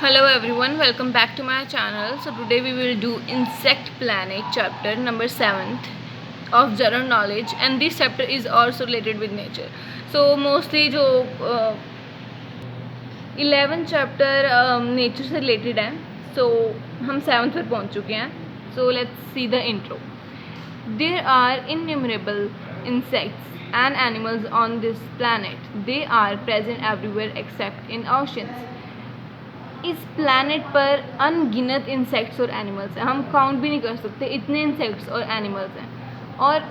Hello everyone, welcome back to my channel. So today we will do Insect Planet chapter number 7th of general knowledge, and this chapter is also related with nature. So mostly जो 11th chapter nature से related है, so हम 7th पर पहुँच चुके हैं. So let's see the intro. There are innumerable insects and animals on this planet. They are present everywhere except in oceans. इस planet पर अनगिनत इंसेक्ट्स और एनिमल्स हैं. हम काउंट भी नहीं कर सकते, इतने इंसेक्ट्स और एनिमल्स हैं. और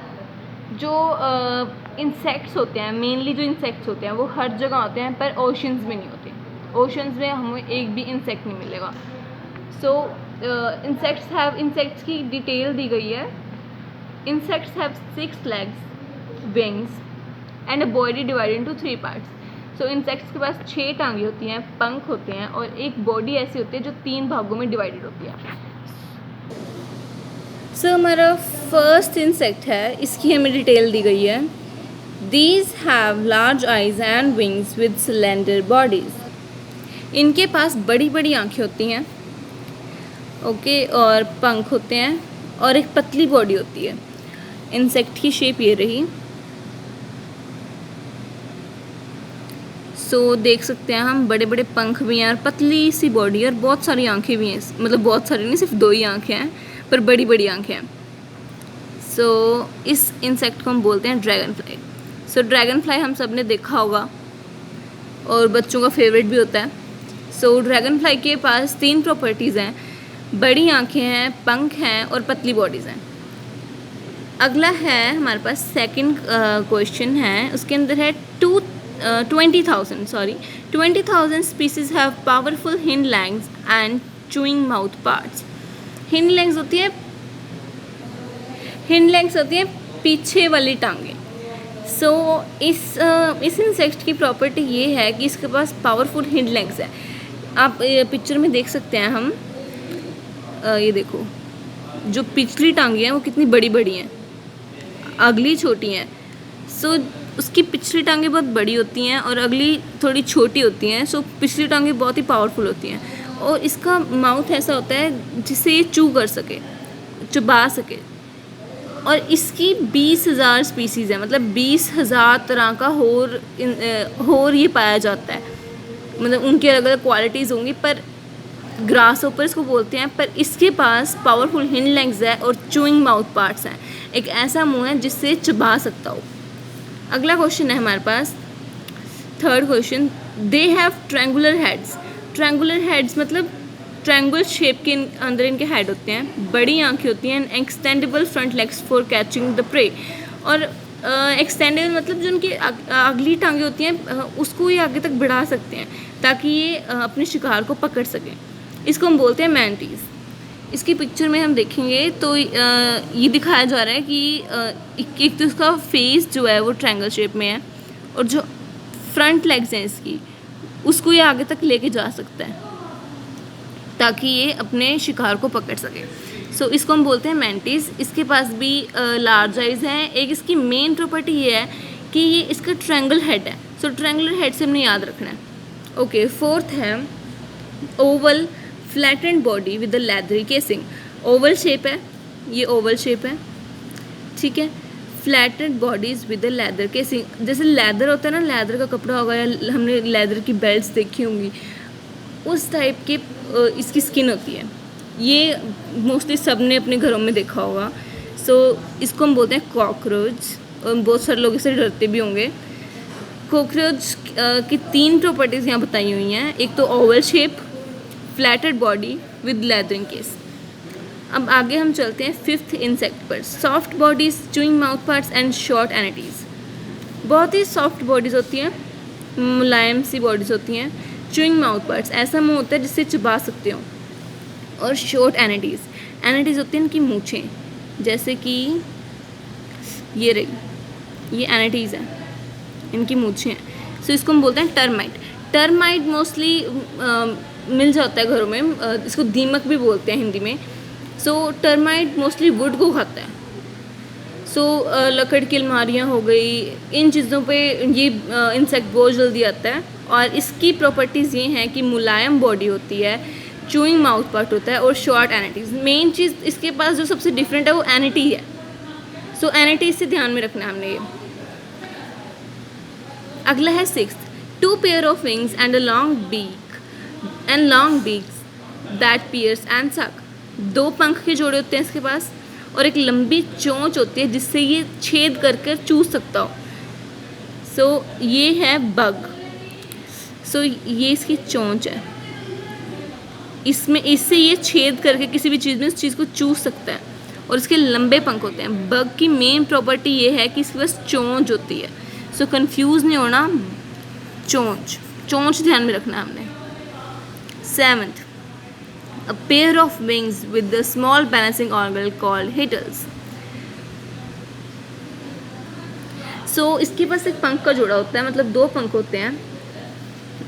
जो इंसेक्ट्स होते हैं, मेनली जो इंसेक्ट्स होते हैं वो हर जगह होते हैं, पर ओशंस में नहीं होते. ओशंस में हमें एक भी इंसेक्ट नहीं मिलेगा. सो इंसेक्ट्स की डिटेल दी गई है. Insects have 6 legs, wings and a body divided into 3 parts. So insects के पास 6 टांगे होती हैं, पंख होते हैं और एक बॉडी ऐसी होती है जो 3 भागों में डिवाइडेड होती है. सो हमारा फर्स्ट इंसेक्ट है, इसकी हमें डिटेल दी गई है. These have large eyes and wings with cylinder bodies. इनके पास बड़ी बड़ी आँखें होती हैं, ओके, और पंख होते हैं और एक पतली बॉडी होती है. इंसेक्ट की शेप ये रही. सो देख सकते हैं हम, बड़े बड़े पंख भी हैं और पतली सी बॉडी और बहुत सारी आंखें भी हैं. मतलब बहुत सारी नहीं, सिर्फ 2 ही आंखें हैं, पर बड़ी बड़ी आंखें हैं. सो इस इंसेक्ट को हम बोलते हैं ड्रैगन फ्लाई. सो ड्रैगन फ्लाई हम सब ने देखा होगा और बच्चों का फेवरेट भी होता है. सो ड्रैगन फ्लाई के पास 3 प्रॉपर्टीज़ हैं. बड़ी आँखें हैं, पंख हैं और पतली बॉडीज़ हैं. अगला है हमारे पास सेकंड क्वेश्चन है, उसके अंदर है 20,000 species have powerful hind legs and chewing mouth parts. Hind legs होती हैं पीछे वाली टांगें. सो इस इंसेक्ट की प्रॉपर्टी ये है कि इसके पास पावरफुल हिंड लेग्स है. आप पिक्चर में देख सकते हैं हम, ये देखो, जो पिछली टांगें हैं वो कितनी बड़ी बड़ी हैं, अगली छोटी हैं. सो उसकी पिछली टांगें बहुत बड़ी होती हैं और अगली थोड़ी छोटी होती हैं. सो पिछली टांगें बहुत ही पावरफुल होती हैं और इसका माउथ ऐसा होता है जिससे ये चू कर सके, चबा सके. और इसकी 20,000 स्पीसीज़ है, मतलब 20,000 तरह का होर ये पाया जाता है. मतलब उनकी अलग अलग क्वालिटीज़ होंगी, पर ग्रास ऊपर इसको बोलते हैं. पर इसके पास पावरफुल हिंड लेग्स है और चूइंग माउथ पार्ट्स हैं. एक ऐसा मुंह है जिससे चबा सकता हो. अगला क्वेश्चन है हमारे पास, third question. They have triangular heads. Triangular heads मतलब ट्रायंगल शेप के अंदर इनके हेड होते हैं, बड़ी आंखें होती हैं, extendable front legs for catching the prey. और एक्सटेंडेबल मतलब जो उनकी अगली टांगें होती हैं उसको ये आगे तक बढ़ा सकते हैं ताकि ये अपने शिकार को पकड़ सकें. इसको हम बोलते हैं मैंटीज. इसकी पिक्चर में हम देखेंगे तो ये दिखाया जा रहा है कि एक तो इसका फेस जो है वो ट्रायंगल शेप में है और जो फ्रंट लेग्स हैं इसकी, उसको ये आगे तक लेके जा सकता है ताकि ये अपने शिकार को पकड़ सके. सो इसको हम बोलते हैं मैंटीज. इसके पास भी लार्ज आइज हैं. एक इसकी मेन प्रॉपर्टी ये है कि ये इसका ट्रायंगल हेड है. सो ट्रायंगुलर हेड से हमने याद रखना है. ओके, फोर्थ है Oval flattened body with the leathery casing. Oval shape है, ये ओवल शेप है, ठीक है. Flattened bodies with the leather casing. जैसे लेदर होता है ना, लेदर का कपड़ा होगा या हमने लेदर की बेल्ट्स देखी होंगी, उस टाइप के इसकी स्किन होती है. ये मोस्टली सब ने अपने घरों में देखा होगा. सो इसको हम बोलते हैं कॉकरोच. बहुत सारे लोग इससे डरते भी होंगे. कॉकरोच की 3 प्रॉपर्टीज़ यहाँ बताई हुई हैं. एक तो oval shape, flatted body with leathery case. अब आगे हम चलते हैं 5th इंसेक्ट पर. Soft bodies, chewing mouth parts and short antennae. बहुत ही सॉफ्ट बॉडीज़ होती हैं, मुलायम सी बॉडीज़ होती हैं. चूइंग माउथ पार्ट्स, ऐसा मुंह होता है जिससे चबा सकते हो. और शॉर्ट एनिटीज़ होती हैं इनकी मूँछें, जैसे कि ये रही, ये एनिटीज़ है, इनकी मूँछें हैं. सो इसको हम बोलते हैं टर्माइट. टर्माइट मोस्टली मिल जाता है घरों में. इसको दीमक भी बोलते हैं हिंदी में. सो टर्माइट मोस्टली वुड को खाता है. सो लकड़ की अलमारियाँ हो गई, इन चीज़ों पे ये इंसेक्ट बहुत जल्दी आता है और इसकी प्रॉपर्टीज़ ये हैं कि मुलायम बॉडी होती है, चूइंग माउथ पार्ट होता है और शॉर्ट एनिटीज। मेन चीज़ इसके पास जो सबसे डिफरेंट है वो एनिटी है। सो एनिटी से ध्यान में रखना है हमने ये। अगला है 6th, 2 pair of wings and a long beaks that pierce and suck. 2 पंख के जोड़े होते हैं इसके पास और एक लंबी चोंच होती है जिससे ये छेद कर चूस सकता हो। सो ये है बग। सो ये इसकी चोंच है, इससे ये छेद करके किसी भी चीज़ में इस चीज़ को चूस सकता है और इसके लंबे पंख होते हैं। बग की मेन प्रॉपर्टी ये है कि इसके पास चोंच होती है। सो कंफ्यूज नहीं होना, चोंच ध्यान में रखना हमने। 7th, a pair of wings with the small balancing organ called hittles. So इसके पास एक पंख का जोड़ा होता है, मतलब 2 पंख होते हैं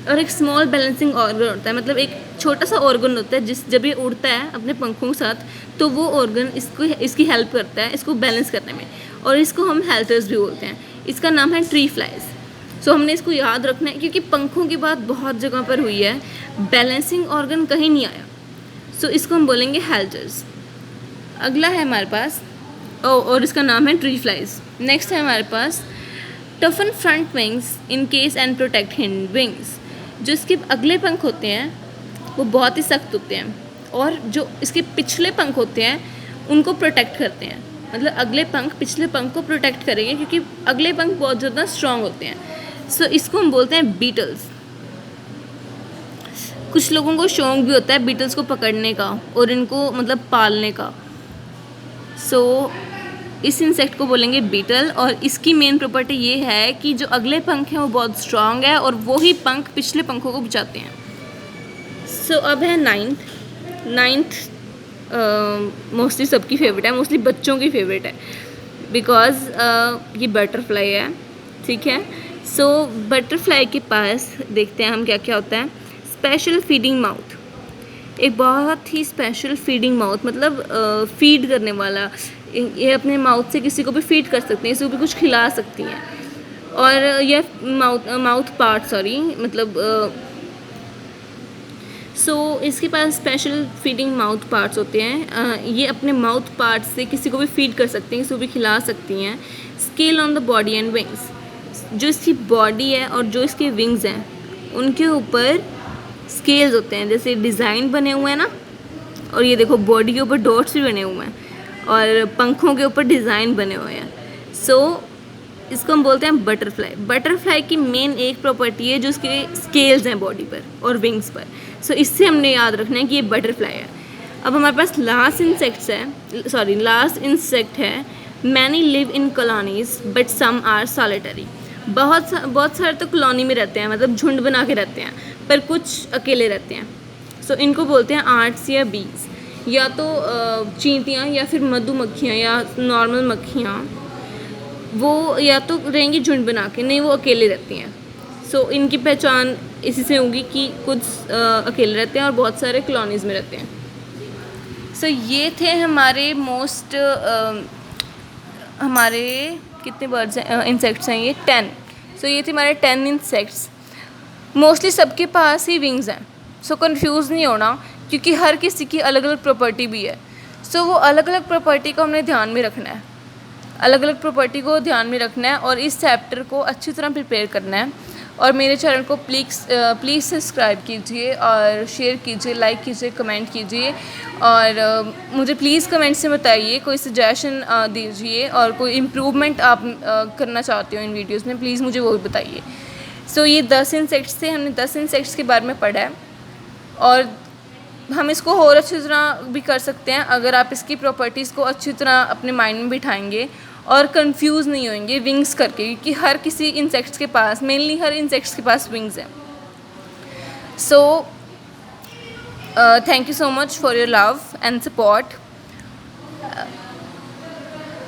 और एक स्मॉल बैलेंसिंग ऑर्गन होता है, मतलब एक छोटा सा ऑर्गन होता है जब ये उड़ता है अपने पंखों के साथ तो वो ऑर्गन इसकी हेल्प करता है इसको बैलेंस करने में, और इसको हम हेल्टर्स भी बोलते हैं। इसका नाम है ट्री फ्लाइज। सो हमने इसको याद रखना है क्योंकि पंखों की बात बहुत जगह पर हुई है, बैलेंसिंग ऑर्गन कहीं नहीं आया। सो इसको हम बोलेंगे हेल्टर्स। अगला है हमारे पास और इसका नाम है ट्री फ्लाइज। नेक्स्ट है हमारे पास टफन front wings in case and protect hind wings. जो इसके अगले पंख होते हैं वो बहुत ही सख्त होते हैं और जो इसके पिछले पंख होते हैं उनको प्रोटेक्ट करते हैं, मतलब अगले पंख पिछले पंख को प्रोटेक्ट करेंगे क्योंकि अगले पंख बहुत ज़्यादा स्ट्रॉन्ग होते हैं। सो इसको हम बोलते हैं बीटल्स। कुछ लोगों को शौक भी होता है बीटल्स को पकड़ने का और इनको मतलब पालने का। सो इस इंसेक्ट को बोलेंगे बीटल और इसकी मेन प्रॉपर्टी ये है कि जो अगले पंख हैं वो बहुत स्ट्रॉन्ग है और वही पंख पिछले पंखों को बचाते हैं। सो अब है 9th मोस्टली सबकी फेवरेट है, मोस्टली बच्चों की फेवरेट है बिकॉज ये बटरफ्लाई है, ठीक है। सो बटरफ्लाई के पास देखते हैं हम क्या क्या होता है। स्पेशल फीडिंग माउथ, एक बहुत ही स्पेशल फीडिंग माउथ, मतलब फीड करने वाला। ये अपने माउथ से किसी को भी फीड कर सकते हैं, इसको भी कुछ खिला सकती हैं। और यह माउथ पार्ट मतलब इसके पास स्पेशल फीडिंग माउथ पार्ट्स होते हैं। ये अपने माउथ पार्ट से किसी को भी फीड कर सकती हैं, किसी को भी खिला सकती हैं। Scale on the body and wings, जो इसकी बॉडी है और जो इसके विंग्स हैं उनके ऊपर स्केल्स होते हैं, जैसे डिज़ाइन बने हुए हैं ना, और ये देखो बॉडी के ऊपर डॉट्स भी बने हुए हैं और पंखों के ऊपर डिज़ाइन बने हुए हैं। इसको हम बोलते हैं बटरफ्लाई। बटरफ्लाई की मेन एक प्रॉपर्टी है जो उसके स्केल्स हैं बॉडी पर और विंग्स पर। इससे हमने याद रखना है कि ये बटरफ्लाई है। अब हमारे पास लास्ट इंसेक्ट है। Many live in colonies but some are solitary. बहुत सारे तो कॉलोनी में रहते हैं, मतलब झुंड बना के रहते हैं, पर कुछ अकेले रहते हैं। इनको बोलते हैं आर्ट्स या बीज, या तो चींटियाँ या फिर मधुमक्खियाँ या नॉर्मल मक्खियाँ, वो या तो रहेंगी झुंड बना के, नहीं वो अकेले रहती हैं। इनकी पहचान इसी से होगी कि कुछ अकेले रहते हैं और बहुत सारे कॉलोनीज़ में रहते हैं। ये थे हमारे हमारे कितने बर्ड्स हैं, इंसेक्ट्स हैं ये 10। ये थे हमारे 10 इंसेक्ट्स। मोस्टली सबके पास ही विंग्स हैं। कंफ्यूज नहीं होना क्योंकि हर किसी की अलग अलग प्रॉपर्टी भी है। वो अलग अलग प्रॉपर्टी को हमने ध्यान में रखना है, अलग अलग प्रॉपर्टी को ध्यान में रखना है और इस चैप्टर को अच्छी तरह प्रिपेयर करना है। और मेरे चैनल को प्लीज़ सब्सक्राइब कीजिए और शेयर कीजिए, लाइक कीजिए, कमेंट कीजिए और मुझे प्लीज़ कमेंट से बताइए, कोई सजेशन दीजिए और कोई इम्प्रूवमेंट आप करना चाहते हो इन वीडियोस में, प्लीज़ मुझे वो भी बताइए। ये 10 इंसेक्ट्स थे, हमने 10 इंसेक्ट्स के बारे में पढ़ा है और हम इसको और अच्छी तरह भी कर सकते हैं अगर आप इसकी प्रॉपर्टीज़ को अच्छी तरह अपने माइंड में बिठाएंगे और कंफ्यूज नहीं होंगे विंग्स करके, क्योंकि हर किसी इंसेक्ट्स के पास, मेनली हर इंसेक्ट्स के पास विंग्स हैं। Thank you so much for your love and support.